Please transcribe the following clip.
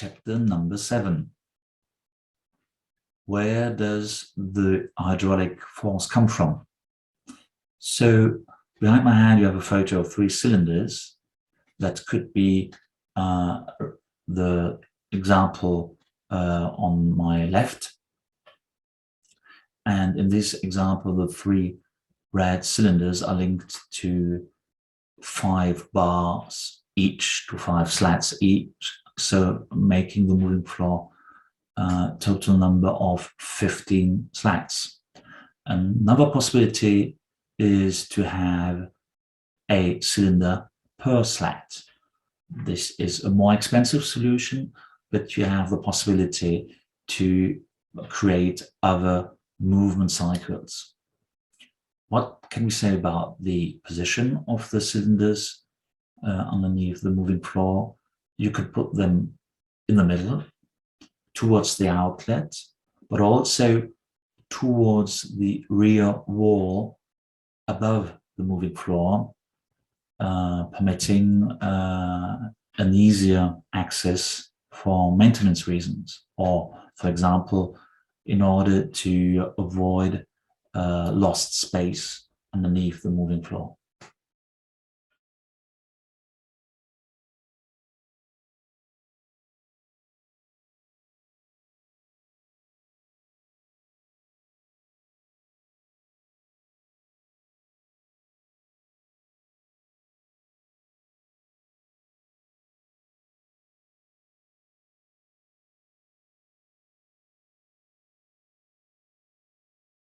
chapter number 7. Where does the hydraulic force come from? So behind my hand, you have a photo of 3 cylinders. That could be the example on my left. And in this example, the 3 red cylinders are linked to 5 bars each, to 5 slats each, so making the moving floor total number of 15 slats. Another possibility is to have a cylinder per slat. This is a more expensive solution, but you have the possibility to create other movement cycles. What can we say about the position of the cylinders underneath the moving floor? You could put them in the middle, towards the outlet, but also towards the rear wall above the moving floor, permitting an easier access for maintenance reasons, or, for example, in order to avoid lost space underneath the moving floor.